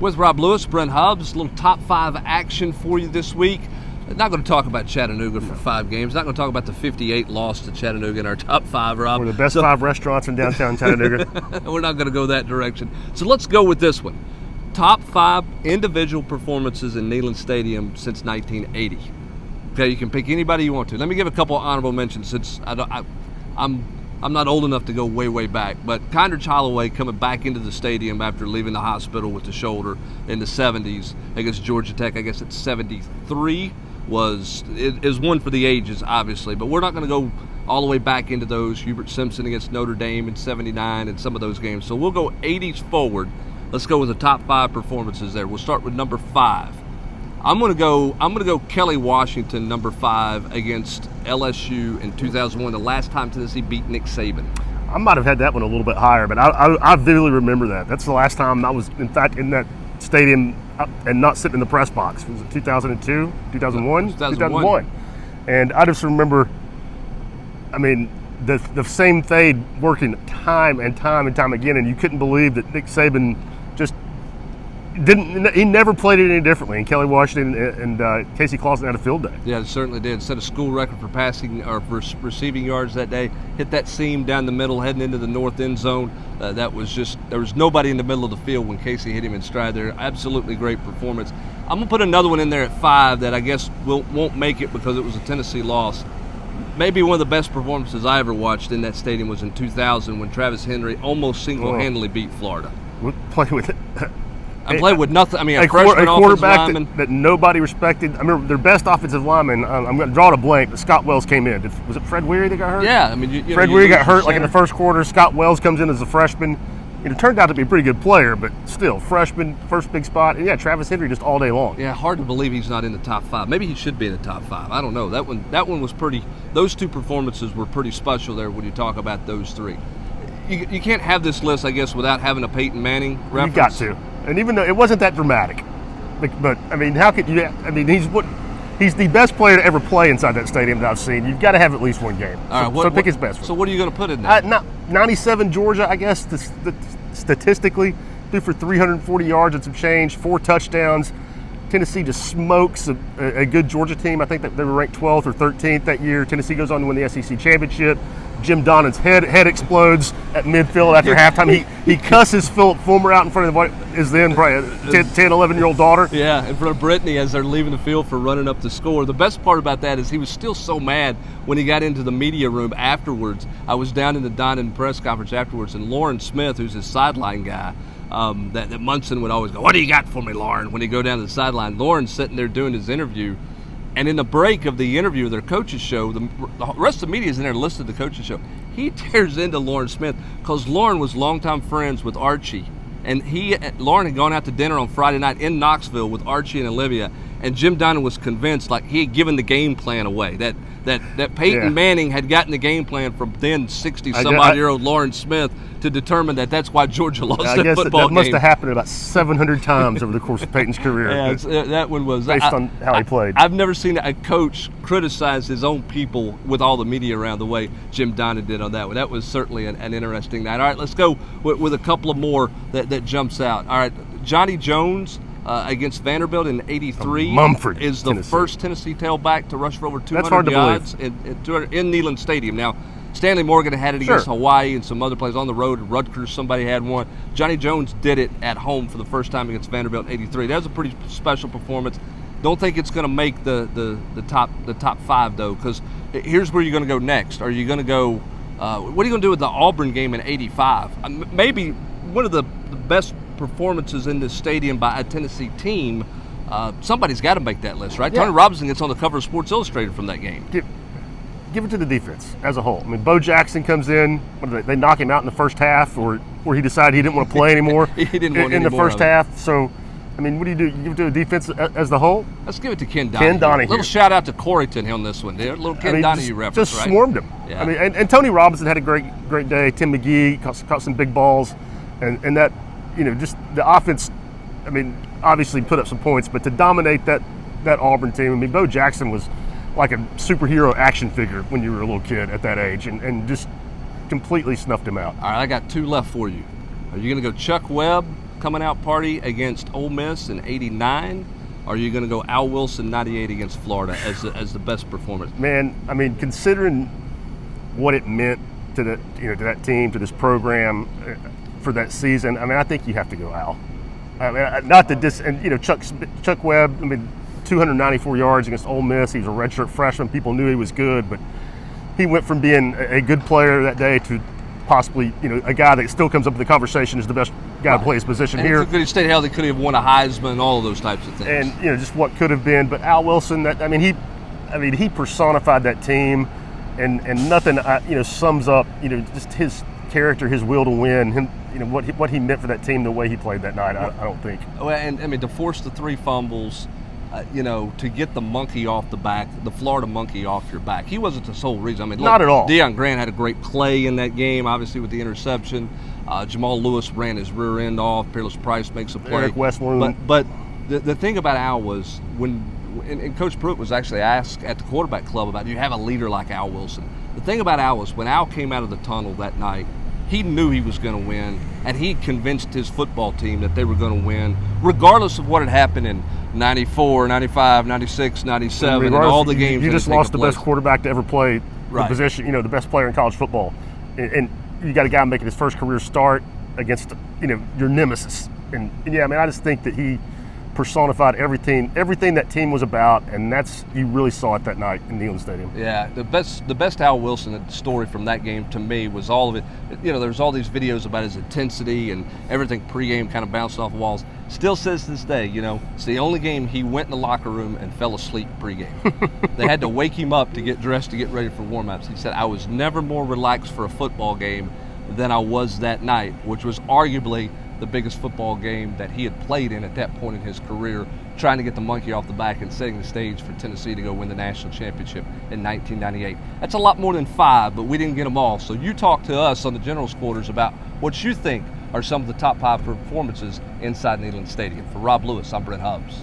With Rob Lewis, Brent Hubbs, a little top 5 action for you this week. Not going to talk about Chattanooga for 5 games. Not going to talk about the 58 loss to Chattanooga in our top 5, Rob. We're the best 5 restaurants in downtown Chattanooga. We're not going to go that direction. So let's go with this one. Top 5 individual performances in Neyland Stadium since 1980. Okay, you can pick anybody you want to. Let me give a couple of honorable mentions since I'm not old enough to go way back, but Kindred Holloway coming back into the stadium after leaving the hospital with the shoulder in the 70s against Georgia Tech, I guess it's 73, is one for the ages, obviously, but we're not going to go all the way back into those. Hubert Simpson against Notre Dame in 79 and some of those games. So we'll go 80s forward. Let's go with the top 5 performances there. We'll start with number 5. I'm gonna go Kelly Washington, number 5, against LSU in 2001, the last time Tennessee beat Nick Saban. I might have had that one a little bit higher, but I vividly remember that. That's the last time I was, in fact, in that stadium and not sitting in the press box. Was it 2002, 2001? 2001. And I just remember, I mean, the same thing working time and time again, and you couldn't believe that Nick Saban just he never played it any differently, and Kelly Washington and Casey Clausen had a field day. Yeah, it certainly did. Set a school record for passing or for receiving yards that day. Hit that seam down the middle, heading into the north end zone. That was just, there was nobody in the middle of the field when Casey hit him in stride there. Absolutely great performance. I'm gonna put another one in there at 5 that I guess won't make it because it was a Tennessee loss. Maybe one of the best performances I ever watched in that stadium was in 2000 when Travis Henry almost single-handedly beat Florida. We'll play with it. I played with nothing. I mean, a freshman quarterback that nobody respected. I remember their best offensive lineman. I'm going to draw it a blank, but Scott Wells came in. Was it Fred Weary that got hurt? Yeah, I mean, Fred Weary got hurt like in the first quarter. Scott Wells comes in as a freshman. It turned out to be a pretty good player, but still, freshman, first big spot. And yeah, Travis Henry just all day long. Yeah, hard to believe he's not in the top 5. Maybe he should be in the top 5. I don't know. That one was pretty. Those 2 performances were pretty special there when you talk about those 3. You can't have this list, I guess, without having a Peyton Manning reference. You've got to. And even though it wasn't that dramatic, but I mean, how could you? I mean, he's the best player to ever play inside that stadium that I've seen. You've got to have at least one game. All right, so pick his best one. So what are you going to put in there? 97 Georgia, I guess, statistically, threw for 340 yards and some change, 4 touchdowns. Tennessee just smokes a good Georgia team. I think that they were ranked 12th or 13th that year. Tennessee goes on to win the SEC championship. Jim Donnan's head explodes at midfield after halftime. He cusses Philip Fulmer out in front of what is then probably a 10, 11-year-old daughter. Yeah, in front of Brittany as they're leaving the field for running up the score. The best part about that is he was still so mad when he got into the media room afterwards. I was down in the Donnan press conference afterwards, and Lauren Smith, who's his sideline guy, that Munson would always go, "What do you got for me, Lauren?" when he go down to the sideline. Lauren's sitting there doing his interview. And in the break of the interview of their coach's show, the rest of the media is in there listening to the coach's show. He tears into Lauren Smith because Lauren was longtime friends with Archie. And Lauren had gone out to dinner on Friday night in Knoxville with Archie and Olivia. And Jim Donnan was convinced, like he had given the game plan away, that Peyton Manning had gotten the game plan from then 60-some-odd-year-old Lauren Smith to determine that that's why Georgia lost that football game. That must have happened about 700 times over the course of Peyton's career. Yeah, that one was based on how he played. I've never seen a coach criticize his own people with all the media around the way Jim Donnan did on that one. That was certainly an interesting night. All right, let's go with a couple of more that jumps out. All right, Johnny Jones against Vanderbilt in '83 Mumford, is the Tennessee. First Tennessee tailback to rush for over 200 That's hard to yards in Neyland Stadium. Now, Stanley Morgan had it against Hawaii and some other places on the road. Rutgers, somebody had one. Johnny Jones did it at home for the first time against Vanderbilt in '83. That was a pretty special performance. Don't think it's going to make the top 5 though, because here's where you're going to go next. Are you going to go? What are you going to do with the Auburn game in '85? Maybe one of the best performances in this stadium by a Tennessee team. Somebody's got to make that list, right? Yeah. Tony Robinson gets on the cover of Sports Illustrated from that game. Give it to the defense as a whole. I mean, Bo Jackson comes in. They knock him out in the first half, or he decided he didn't want to play anymore. He didn't want in the first half. So, I mean, what do? You give it to the defense as the whole? Let's give it to Ken Donahue. Little shout out to Coreyton on this one. Little Ken Donahue reference, just swarmed him. Yeah. I mean, and Tony Robinson had a great day. Tim McGee caught some big balls, and that, just the offense. I mean, obviously put up some points, but to dominate that Auburn team. I mean, Bo Jackson was like a superhero action figure when you were a little kid at that age, and just completely snuffed him out. All right, I got 2 left for you. Are you going to go Chuck Webb coming out party against Ole Miss in '89? Or are you going to go Al Wilson '98 against Florida as the best performance? Man, I mean, considering what it meant to to that team, to this program, for that season, I mean, I think you have to go Al. I mean, not that and Chuck Webb. I mean, 294 yards against Ole Miss. He was a redshirt freshman. People knew he was good, but he went from being a good player that day to possibly, a guy that still comes up in the conversation as the best guy to play his position and here. Could have stayed healthy, could have won a Heisman, all of those types of things. And just what could have been. But Al Wilson, he personified that team, and nothing sums up just his character, his will to win, him, what he meant for that team, the way he played that night. I don't think. Well, and I mean, to force the 3 fumbles. To get the monkey off the back, the Florida monkey off your back. He wasn't the sole reason. I mean, look, not at all. Deion Grant had a great play in that game, obviously with the interception. Jamal Lewis ran his rear end off. Peerless Price makes a play. Eric Westmoreland. But the thing about Al was and Coach Pruitt was actually asked at the quarterback club about, do you have a leader like Al Wilson? The thing about Al was when Al came out of the tunnel that night, he knew he was going to win, and he convinced his football team that they were going to win, regardless of what had happened in 94, 95, 96, 97, and all the games. You just lost the best quarterback to ever play right. The position, the best player in college football. And you got a guy making his first career start against, your nemesis. And yeah, I mean, I just think that he personified everything that team was about, and you really saw it that night in Neyland Stadium. Yeah, the best Al Wilson story from that game to me was all of it. There's all these videos about his intensity and everything pregame kind of bounced off walls. Still says to this day, it's the only game he went in the locker room and fell asleep pregame. They had to wake him up to get dressed to get ready for warm-ups. He said, I was never more relaxed for a football game than I was that night, which was arguably the biggest football game that he had played in at that point in his career, trying to get the monkey off the back and setting the stage for Tennessee to go win the national championship in 1998. That's a lot more than 5, but we didn't get them all. So you talk to us on the General's Quarters about what you think are some of the top 5 performances inside Neyland Stadium. For Rob Lewis, I'm Brent Hubbs.